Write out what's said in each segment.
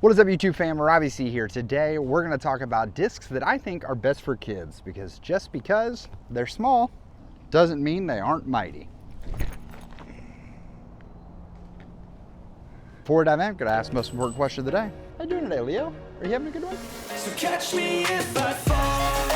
What is up, YouTube fam? Robbie here. Today we're going to talk about discs that I think are best for kids, because just because they're small doesn't mean they aren't mighty. Before we dive in, I'm going to ask the most important question of the day. How you doing today, Leo? Are you having a good one? So catch me if I fall.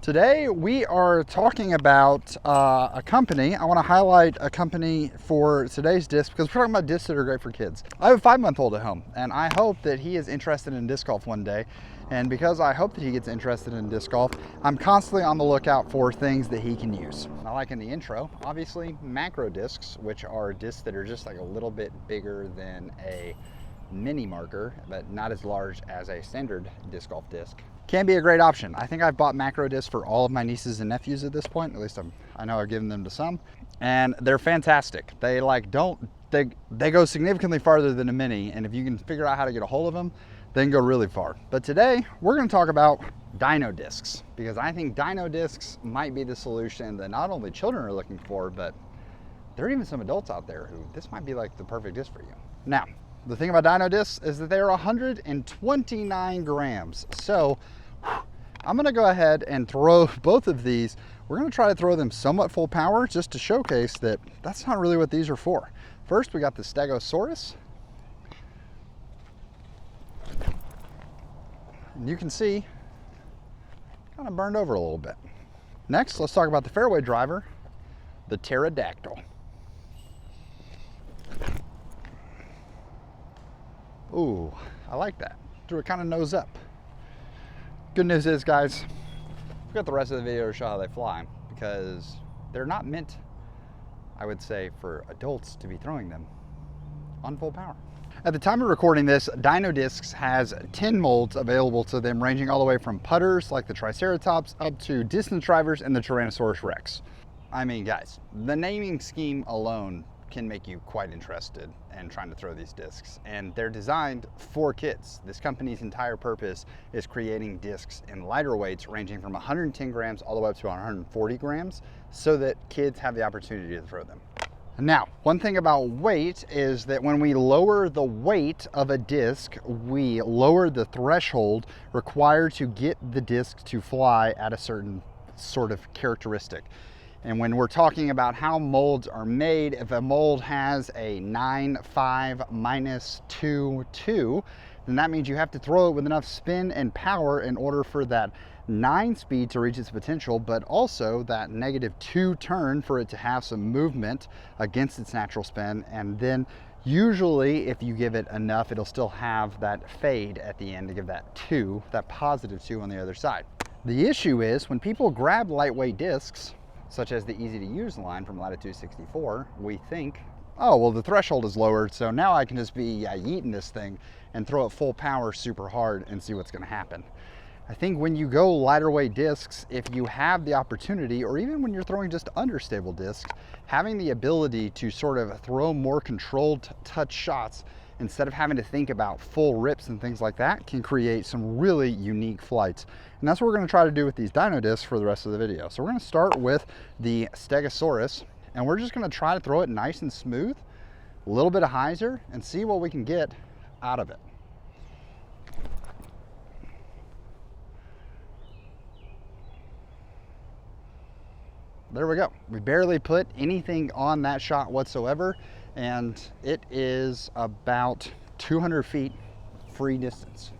Today we are talking about a company. I want to highlight a company for today's disc because we're talking about discs that are great for kids. I have a 5-month-old at home, and I hope that he is interested in disc golf one day. And because I hope that he gets interested in disc golf, I'm constantly on the lookout for things that he can use. I like in the intro, obviously, macro discs, which are discs that are just like a little bit bigger than a mini marker, but not as large as a standard disc golf disc. Can be a great option. I think I've bought macro discs for all of my nieces and nephews at this point. At least I know I've given them to some, and they're fantastic. They they go significantly farther than a mini, and if you can figure out how to get a hold of them, they can go really far. But today we're going to talk about Dino Discs, because I think Dino Discs might be the solution that not only children are looking for, but there are even some adults out there who this might be like the perfect disc for you. Now, the thing about Dino Discs is that they are 129 grams. So I'm gonna go ahead and throw both of these. We're gonna try to throw them somewhat full power just to showcase that that's not really what these are for. First, we got the Stegosaurus. And you can see, kind of burned over a little bit. Next, let's talk about the fairway driver, the Pterodactyl. Ooh, I like that. Threw it kind of nose up. Good news is, guys, we've got the rest of the video to show how they fly, because they're not meant, I would say, for adults to be throwing them on full power. At the time of recording this, Dino Discs has 10 molds available to them, ranging all the way from putters like the Triceratops up to distance drivers and the Tyrannosaurus Rex. I mean, guys, the naming scheme alone can make you quite interested in trying to throw these discs, and they're designed for kids. This company's entire purpose is creating discs in lighter weights ranging from 110 grams all the way up to 140 grams so that kids have the opportunity to throw them. Now, one thing about weight is that when we lower the weight of a disc, we lower the threshold required to get the disc to fly at a certain sort of characteristic. And when we're talking about how molds are made, if a mold has a 9.5 minus 2.2, then that means you have to throw it with enough spin and power in order for that 9 speed to reach its potential, but also that -2 turn for it to have some movement against its natural spin. And then usually if you give it enough, it'll still have that fade at the end to give that 2, that +2 on the other side. The issue is when people grab lightweight discs, such as the easy to use line from Latitude 64, we think, oh, well, the threshold is lowered, so now I can just be yeeting this thing and throw it full power super hard and see what's gonna happen. I think when you go lighter weight discs, if you have the opportunity, or even when you're throwing just understable discs, having the ability to sort of throw more controlled touch shots instead of having to think about full rips and things like that can create some really unique flights. And that's what we're gonna try to do with these Dino Discs for the rest of the video. So we're gonna start with the Stegosaurus, and we're just gonna try to throw it nice and smooth, a little bit of hyzer, and see what we can get out of it. There we go. We barely put anything on that shot whatsoever, and it is about 200 feet free distance.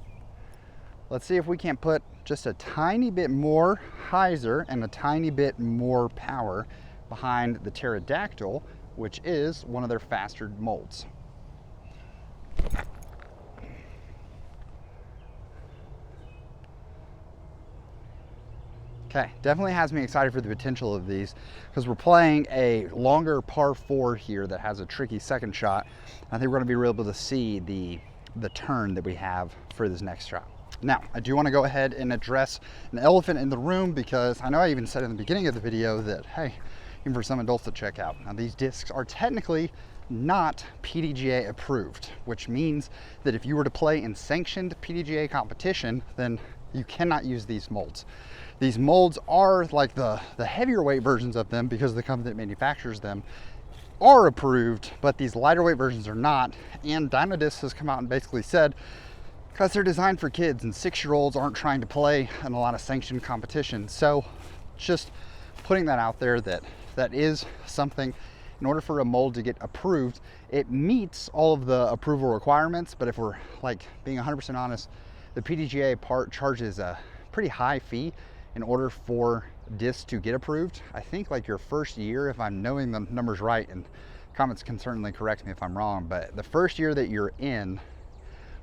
Let's see if we can't put just a tiny bit more hyzer and a tiny bit more power behind the Pterodactyl, which is one of their faster molds. Okay, definitely has me excited for the potential of these, because we're playing a longer par 4 here that has a tricky second shot. I think we're going to be able to see the turn that we have for this next shot. Now, I do want to go ahead and address an elephant in the room, because I know I even said in the beginning of the video that, hey, even for some adults to check out, now these discs are technically not PDGA approved, which means that if you were to play in sanctioned PDGA competition, then you cannot use these molds. These molds are like the heavier weight versions of them, because the company that manufactures them are approved, but these lighter weight versions are not. And Dino Discs has come out and basically said, because they're designed for kids and 6-year-olds aren't trying to play in a lot of sanctioned competition. So just putting that out there, that is something. In order for a mold to get approved, it meets all of the approval requirements, but if we're like being 100% honest, the PDGA charges a pretty high fee in order for discs to get approved. I think like your first year, if I'm knowing the numbers right, and comments can certainly correct me if I'm wrong, but the first year that you're in,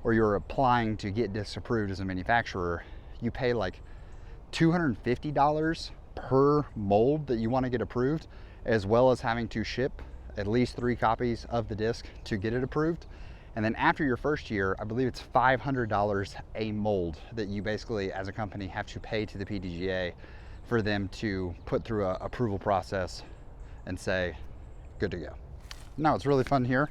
or you're applying to get discs approved as a manufacturer, you pay like $250 per mold that you want to get approved, as well as having to ship at least 3 copies of the disc to get it approved. And then after your first year, I believe it's $500 a mold that you basically, as a company, have to pay to the PDGA for them to put through a approval process and say, good to go. Now it's really fun here.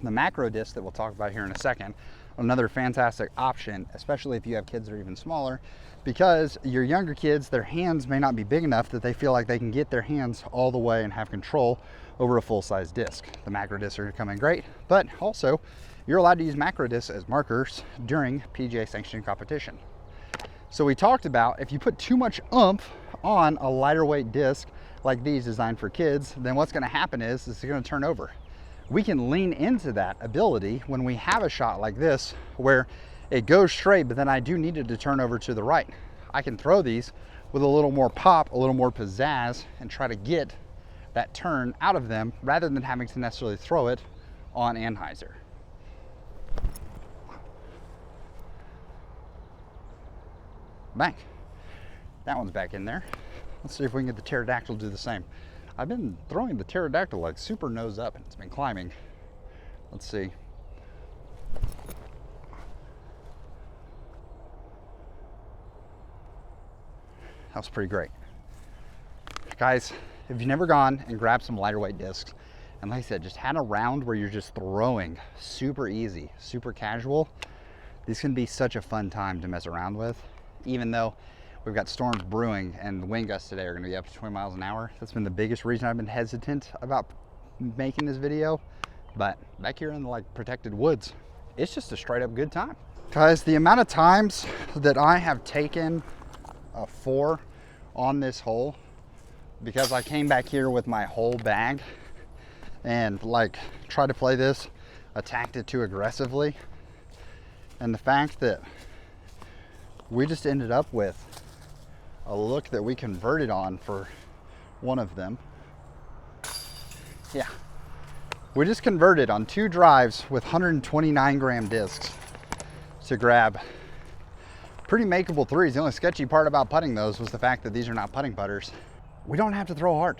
The macro disc that we'll talk about here in a second, another fantastic option, especially if you have kids that are even smaller, because your younger kids, their hands may not be big enough that they feel like they can get their hands all the way and have control over a full-size disc. The macro discs are coming great, but also you're allowed to use macro discs as markers during PDGA sanctioned competition. So we talked about, if you put too much oomph on a lighter weight disc like these designed for kids, then what's going to happen is it's going to turn over. We can lean into that ability when we have a shot like this where it goes straight, but then I do need it to turn over to the right. I can throw these with a little more pop, a little more pizzazz, and try to get that turn out of them rather than having to necessarily throw it on anhyzer. Bang. That one's back in there. Let's see if we can get the pterodactyl to do the same. I've been throwing the pterodactyl like super nose up, and it's been climbing. Let's see. That was pretty great. Guys, if you've never gone and grabbed some lighter weight discs, and like I said, just had a round where you're just throwing super easy, super casual, these can be such a fun time to mess around with. Even though we've got storms brewing and the wind gusts today are going to be up to 20 miles an hour. That's been the biggest reason I've been hesitant about making this video. But back here in the like protected woods, it's just a straight up good time. Guys, the amount of times that I have taken a 4 on this hole, because I came back here with my whole bag and like tried to play this, attacked it too aggressively. And the fact that we just ended up with a look that we converted on for one of them. Yeah, we just converted on 2 drives with 129 gram discs to grab pretty makeable 3s. The only sketchy part about putting those was the fact that these are not putting putters. We don't have to throw hard.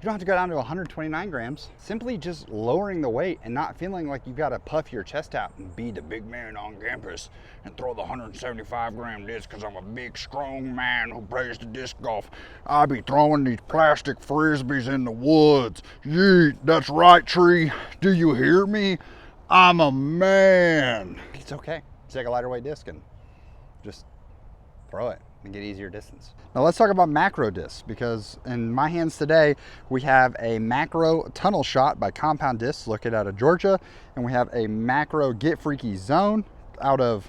You don't have to go down to 129 grams. Simply just lowering the weight and not feeling like you've got to puff your chest out and be the big man on campus and throw the 175 gram disc because I'm a big, strong man who plays the disc golf. I be throwing these plastic frisbees in the woods. Yeet, that's right, tree. Do you hear me? I'm a man. It's okay. Take a lighter weight disc and just throw it and get easier distance. Now let's talk about macro discs, because in my hands today we have a macro tunnel shot by Compound Discs located out of Georgia, and we have a macro Get Freaky Zone out of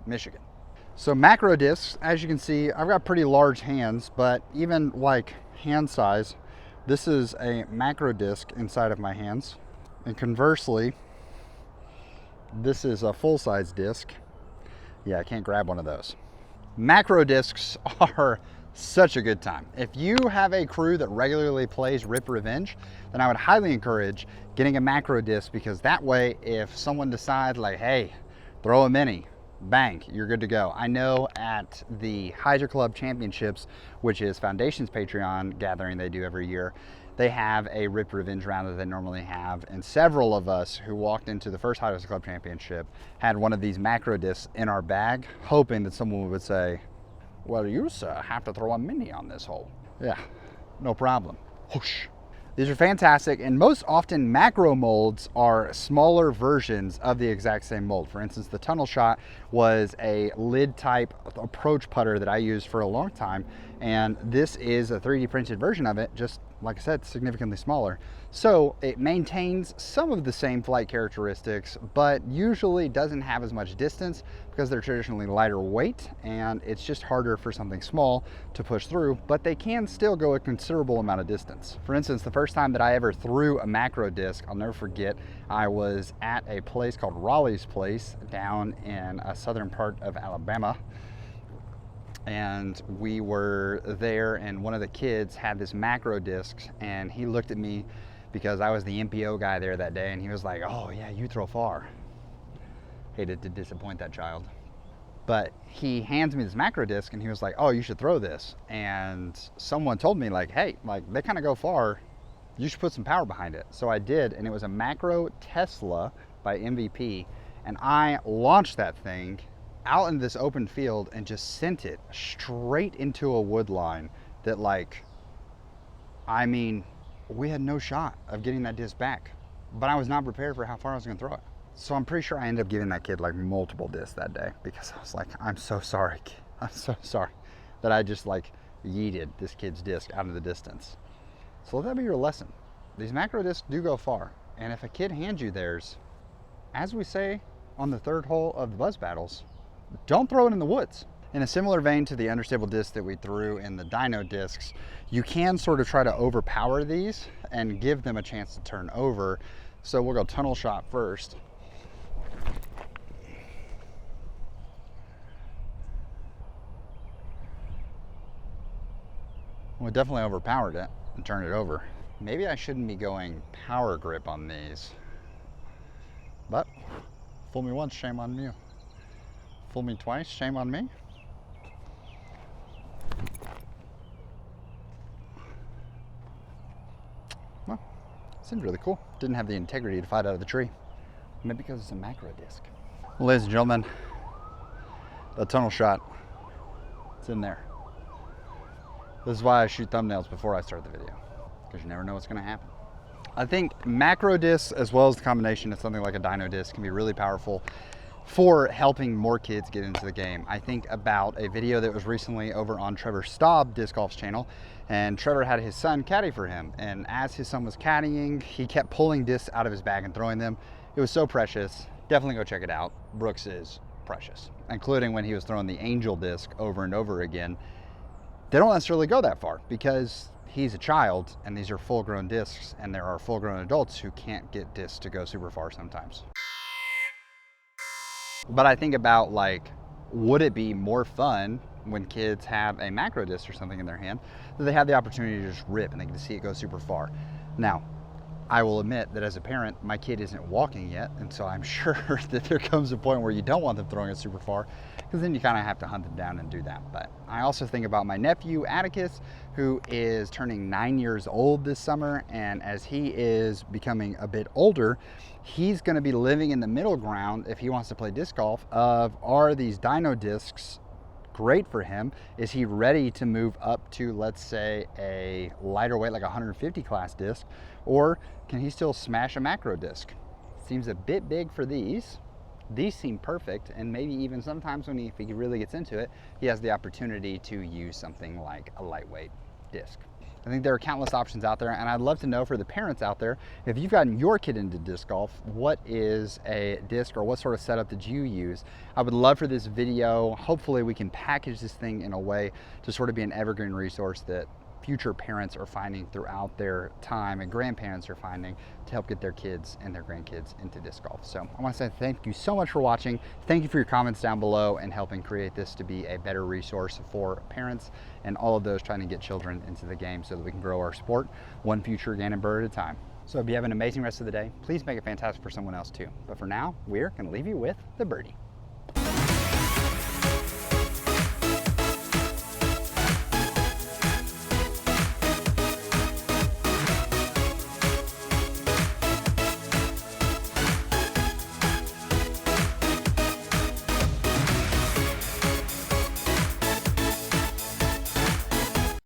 Michigan. So macro discs, as you can see, I've got pretty large hands, but even like hand size, this is a macro disc inside of my hands. And conversely, this is a full-size disc. Yeah, I can't grab one of those. Macro discs are such a good time. If you have a crew that regularly plays Rip Revenge, then I would highly encourage getting a macro disc, because that way if someone decides like, hey, throw a mini, bang, you're good to go. I know at the Hyzer Club Championships, which is Foundation's Patreon gathering they do every year, they have a Rip Revenge round that they normally have, and several of us who walked into the first Hyzer Club Championship had one of these macro discs in our bag, hoping that someone would say, well, you have to throw a mini on this hole. Yeah, no problem. Whoosh. These are fantastic, and most often macro molds are smaller versions of the exact same mold. For instance, the Tunnel Shot was a lid type approach putter that I used for a long time, and this is a 3D printed version of it, just like I said, significantly smaller. So it maintains some of the same flight characteristics, but usually doesn't have as much distance because they're traditionally lighter weight, and it's just harder for something small to push through, but they can still go a considerable amount of distance. For instance, the first time that I ever threw a macro disc, I'll never forget, I was at a place called Raleigh's Place down in a southern part of Alabama. And we were there, and one of the kids had this macro disc, and he looked at me because I was the MPO guy there that day, and he was like, "Oh yeah, you throw far." Hated to disappoint that child. But he hands me this macro disc, and he was like, "Oh, you should throw this." And someone told me like, "Hey, like they kind of go far. You should put some power behind it." So I did, and it was a macro Tesla by MVP, and I launched that thing out in this open field and just sent it straight into a wood line that, like, I mean, we had no shot of getting that disc back, but I was not prepared for how far I was gonna throw it. So I'm pretty sure I ended up giving that kid like multiple discs that day, because I was like, I'm so sorry. I'm so sorry that I just like yeeted this kid's disc out of the distance. So let that be your lesson. These macro discs do go far. And if a kid hands you theirs, as we say on the third hole of the Buzz Battles, don't throw it in the woods. In a similar vein to the understable disc that we threw in the Dino Discs, you can sort of try to overpower these and give them a chance to turn over. So we'll go Tunnel Shot first. We definitely overpowered it and turned it over. Maybe I shouldn't be going power grip on these, but fool me once, shame on you. Fool me twice, shame on me. Well, seemed really cool. Didn't have the integrity to fight out of the tree. Maybe because it's a macro disc. Ladies and gentlemen, the Tunnel Shot, it's in there. This is why I shoot thumbnails before I start the video, because you never know what's gonna happen. I think macro discs, as well as the combination of something like a Dino disc, can be really powerful for helping more kids get into the game. I think about a video that was recently over on Trevor Staub Disc Golf's channel, and Trevor had his son caddy for him, and as his son was caddying, he kept pulling discs out of his bag and throwing them. It was so precious. Definitely go check it out. Brooks is precious, including when he was throwing the Angel disc over and over again. They don't necessarily go that far because he's a child and these are full-grown discs, and there are full-grown adults who can't get discs to go super far sometimes. But I think about, like, would it be more fun when kids have a macro disc or something in their hand that they have the opportunity to just rip and they get to see it go super far? Now, I will admit that as a parent, my kid isn't walking yet, and so I'm sure that there comes a point where you don't want them throwing it super far, because then you kind of have to hunt them down and do that. But I also think about my nephew, Atticus, who is turning 9 years old this summer, and as he is becoming a bit older, he's going to be living in the middle ground if he wants to play disc golf of, are these Dino discs great for him? Is he ready to move up to, let's say, a lighter weight like a 150 class disc, or can he still smash a macro disc? Seems a bit big for these. These seem perfect, and maybe even sometimes if he really gets into it, he has the opportunity to use something like a lightweight disc. I think there are countless options out there, and I'd love to know for the parents out there, if you've gotten your kid into disc golf, what is a disc or what sort of setup did you use? I would love for this video, hopefully we can package this thing in a way to sort of be an evergreen resource that future parents are finding throughout their time, and grandparents are finding, to help get their kids and their grandkids into disc golf. So I want to say thank you so much for watching. Thank you for your comments down below and helping create this to be a better resource for parents and all of those trying to get children into the game so that we can grow our sport one future Gannon bird at a time. So if you have an amazing rest of the day, please make it fantastic for someone else too. But for now, we're going to leave you with the birdie.